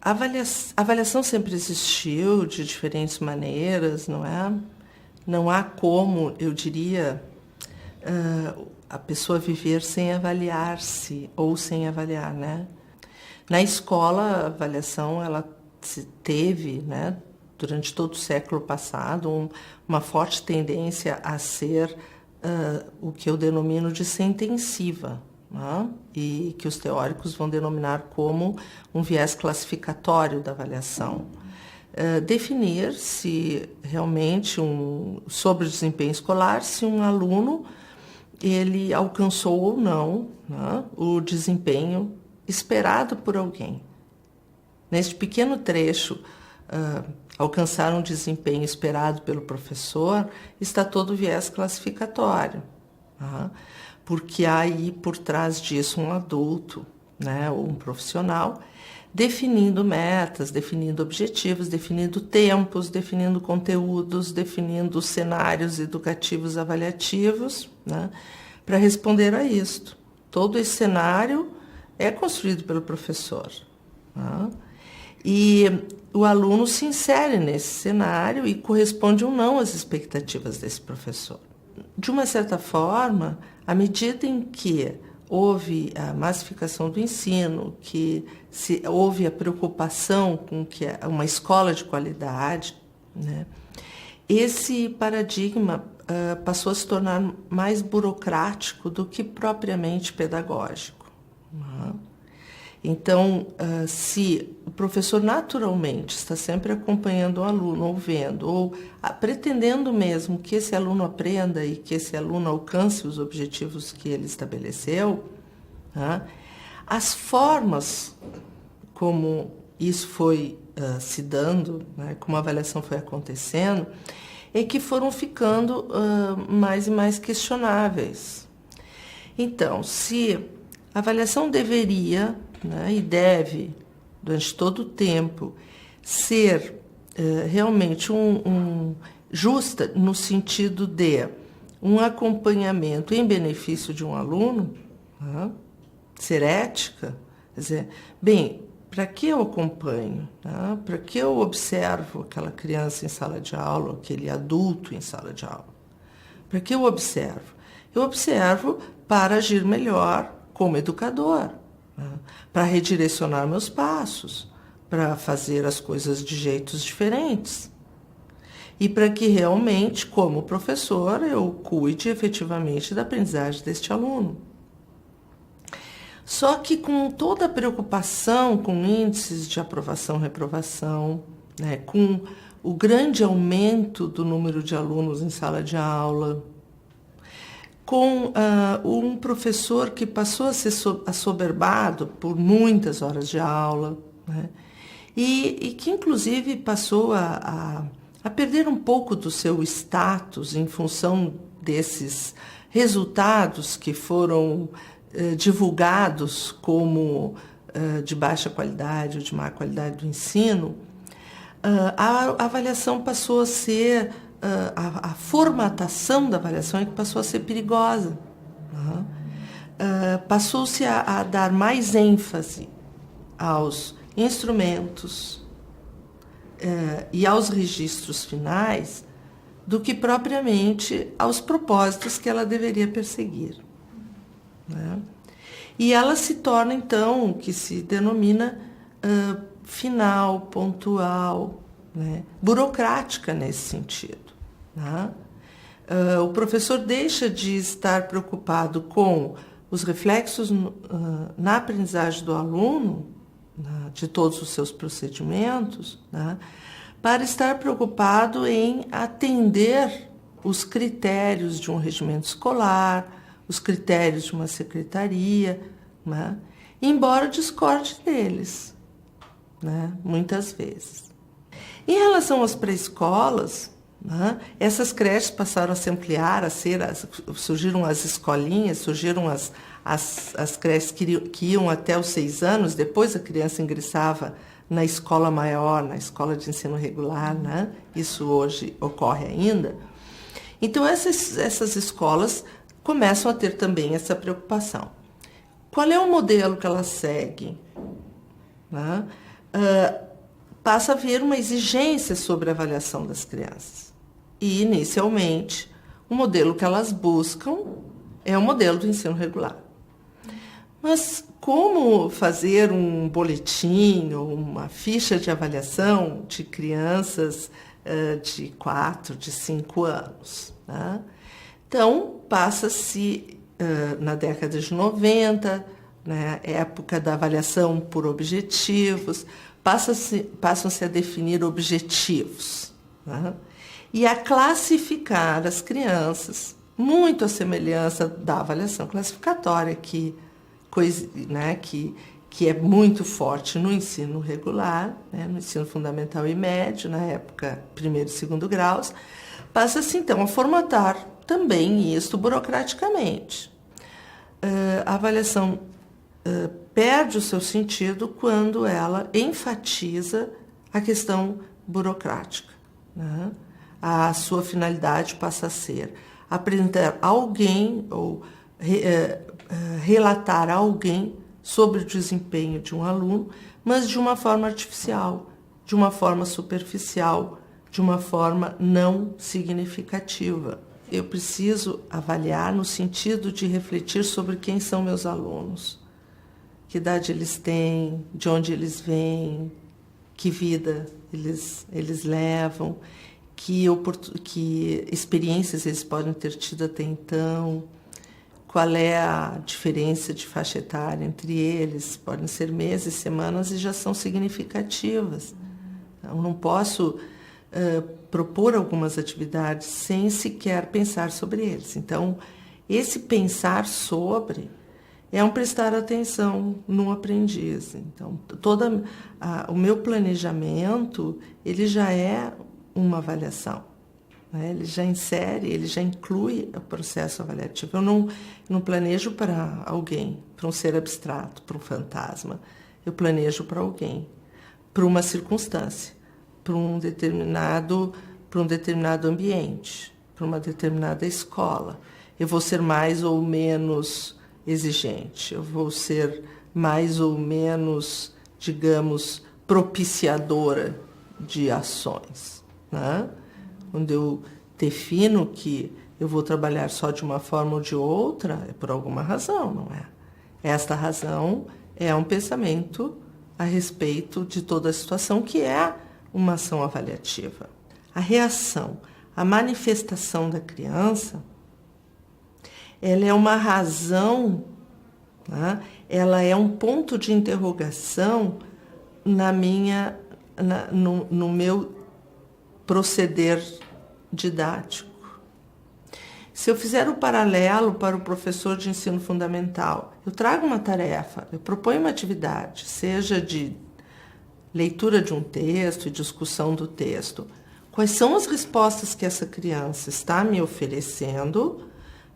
A avaliação sempre existiu de diferentes maneiras, não é? Não há como, eu diria, a pessoa viver sem avaliar-se ou sem avaliar, né? Na escola, a avaliação ela teve, né, durante todo o século passado, uma forte tendência a ser o que eu denomino de sentensiva, né? E que os teóricos vão denominar como um viés classificatório da avaliação. Definir se realmente, sobre o desempenho escolar, se um aluno ele alcançou ou não, né, o desempenho esperado por alguém. Neste pequeno trecho, alcançar um desempenho esperado pelo professor, está todo o viés classificatório, né? Porque há aí por trás disso um adulto, né, ou um profissional, definindo metas, definindo objetivos, definindo tempos, definindo conteúdos, definindo cenários educativos avaliativos, né, para responder a isto. Todo esse cenário é construído pelo professor, né? E o aluno se insere nesse cenário e corresponde ou não às expectativas desse professor. De uma certa forma, à medida em que houve a massificação do ensino, que houve a preocupação com que uma escola de qualidade, né, esse paradigma passou a se tornar mais burocrático do que propriamente pedagógico, né? Então, se o professor naturalmente está sempre acompanhando o aluno, ou vendo, ou pretendendo mesmo que esse aluno aprenda e que esse aluno alcance os objetivos que ele estabeleceu, né, as formas como isso foi se dando, né, como a avaliação foi acontecendo, é que foram ficando mais e mais questionáveis. Então, se a avaliação deveria, né, e deve, durante todo o tempo, ser realmente justa no sentido de um acompanhamento em benefício de um aluno, né, ser ética, quer dizer, bem, para que eu acompanho? Né, para que eu observo aquela criança em sala de aula, aquele adulto em sala de aula? Para que eu observo? Eu observo para agir melhor como educador, né, para redirecionar meus passos, para fazer as coisas de jeitos diferentes. E para que realmente, como professor, eu cuide efetivamente da aprendizagem deste aluno. Só que com toda a preocupação com índices de aprovação e reprovação, né, com o grande aumento do número de alunos em sala de aula, com um professor que passou a ser assoberbado por muitas horas de aula, né, e que, inclusive, passou a perder um pouco do seu status em função desses resultados que foram divulgados como de baixa qualidade ou de má qualidade do ensino, a avaliação passou a ser, a formatação da avaliação é que passou a ser perigosa. Uhum. Passou-se a dar mais ênfase aos instrumentos e aos registros finais do que propriamente aos propósitos que ela deveria perseguir, né? E ela se torna, então, o que se denomina final, pontual, né? Burocrática nesse sentido, né? O professor deixa de estar preocupado com os reflexos na aprendizagem do aluno, né, de todos os seus procedimentos, né, para estar preocupado em atender os critérios de um regimento escolar, os critérios de uma secretaria, né, embora discorde deles, né, muitas vezes. Em relação às pré-escolas, né, essas creches passaram a se ampliar, surgiram as escolinhas, surgiram as creches que iam até os 6 anos, depois a criança ingressava na escola maior, na escola de ensino regular, né? Isso hoje ocorre ainda. Então, essas escolas começam a ter também essa preocupação. Qual é o modelo que ela segue? Né? passa a haver uma exigência sobre a avaliação das crianças. E, inicialmente, o modelo que elas buscam é o modelo do ensino regular. Mas como fazer um boletim ou uma ficha de avaliação de crianças de 4, de 5 anos? Né? Então, passa-se, na década de 90, né, época da avaliação por objetivos, passam-se a definir objetivos, né, e a classificar as crianças, muito à semelhança da avaliação classificatória, que é muito forte no ensino regular, né, no ensino fundamental e médio, na época, 1º e 2º graus, passa-se, então, a formatar também isto burocraticamente. A avaliação perde o seu sentido quando ela enfatiza a questão burocrática, né? A sua finalidade passa a ser apresentar alguém ou relatar a alguém sobre o desempenho de um aluno, mas de uma forma artificial, de uma forma superficial, de uma forma não significativa. Eu preciso avaliar no sentido de refletir sobre quem são meus alunos, que idade eles têm, de onde eles vêm, que vida eles levam, que experiências eles podem ter tido até então, qual é a diferença de faixa etária entre eles, podem ser meses, semanas e já são significativas. Eu não posso propor algumas atividades sem sequer pensar sobre eles. Então, esse pensar sobre é um prestar atenção no aprendiz. Então, o meu planejamento, ele já é uma avaliação, né? Ele já insere, ele já inclui o processo avaliativo. Eu não planejo para alguém, para um ser abstrato, para um fantasma. Eu planejo para alguém, para uma circunstância, para um determinado ambiente, para uma determinada escola. Eu vou ser mais ou menos exigente, eu vou ser mais ou menos, digamos, propiciadora de ações, né? Quando eu defino que eu vou trabalhar só de uma forma ou de outra, é por alguma razão, não é? Esta razão é um pensamento a respeito de toda a situação, que é uma ação avaliativa. A reação, a manifestação da criança, ela é uma razão, né? Ela é um ponto de interrogação no meu proceder didático. Se eu fizer o paralelo para o professor de ensino fundamental, eu trago uma tarefa, eu proponho uma atividade, seja de leitura de um texto e discussão do texto. Quais são as respostas que essa criança está me oferecendo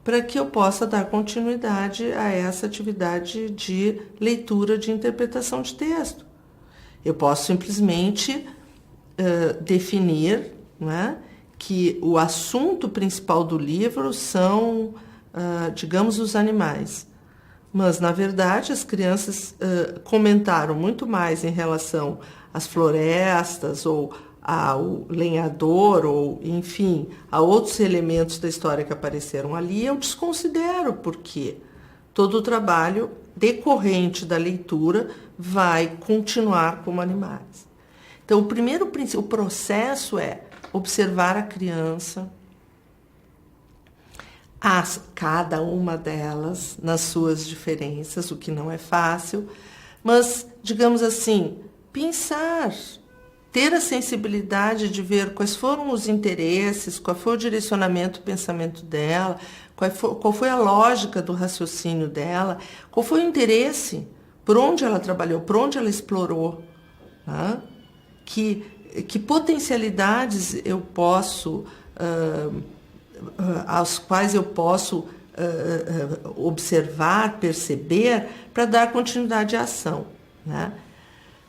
para que eu possa dar continuidade a essa atividade de leitura de interpretação de texto? Eu posso simplesmente definir, né, que o assunto principal do livro são, digamos, os animais. Mas, na verdade, as crianças comentaram muito mais em relação às florestas ou ao lenhador ou, enfim, a outros elementos da história que apareceram ali. Eu desconsidero, porque todo o trabalho decorrente da leitura vai continuar como animais. Então, o processo é observar a criança, cada uma delas nas suas diferenças, o que não é fácil, mas, digamos assim, pensar, ter a sensibilidade de ver quais foram os interesses, qual foi o direcionamento do pensamento dela, qual foi a lógica do raciocínio dela, qual foi o interesse, por onde ela trabalhou, por onde ela explorou, né? Que potencialidades eu posso, às quais eu posso observar, perceber, para dar continuidade à ação, né?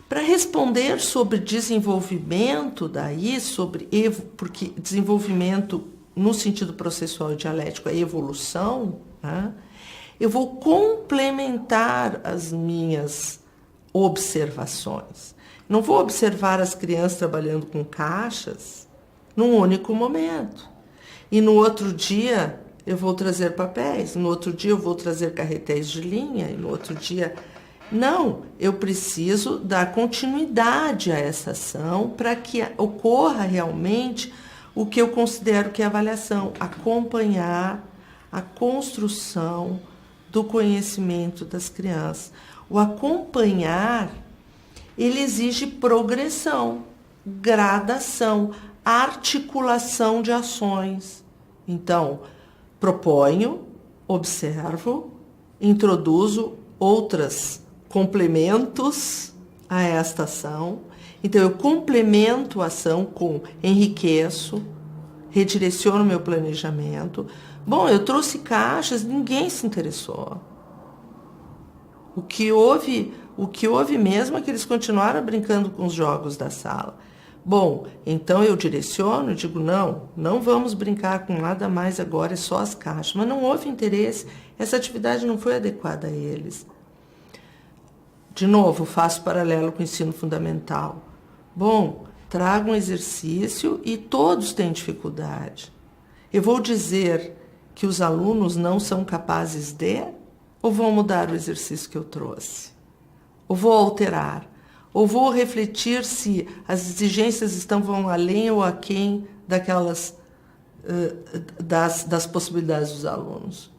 Para responder sobre desenvolvimento, porque desenvolvimento no sentido processual e dialético é evolução, né? Eu vou complementar as minhas observações. Não vou observar as crianças trabalhando com caixas num único momento. E no outro dia eu vou trazer papéis, no outro dia eu vou trazer carretéis de linha, e no outro dia... Não, eu preciso dar continuidade a essa ação para que ocorra realmente o que eu considero que é avaliação, acompanhar a construção do conhecimento das crianças. O acompanhar, ele exige progressão, gradação, articulação de ações. Então, proponho, observo, introduzo outras complementos a esta ação. Então, eu complemento a ação com enriqueço, redireciono meu planejamento. Bom, eu trouxe caixas, ninguém se interessou. O que houve mesmo é que eles continuaram brincando com os jogos da sala. Bom, então eu direciono e digo, não vamos brincar com nada mais agora, é só as caixas. Mas não houve interesse, essa atividade não foi adequada a eles. De novo, faço paralelo com o ensino fundamental. Bom, trago um exercício e todos têm dificuldade. Eu vou dizer que os alunos não são capazes de, ou vou mudar o exercício que eu trouxe? Ou vou alterar? Ou vou refletir se as exigências vão além ou aquém daquelas das possibilidades dos alunos?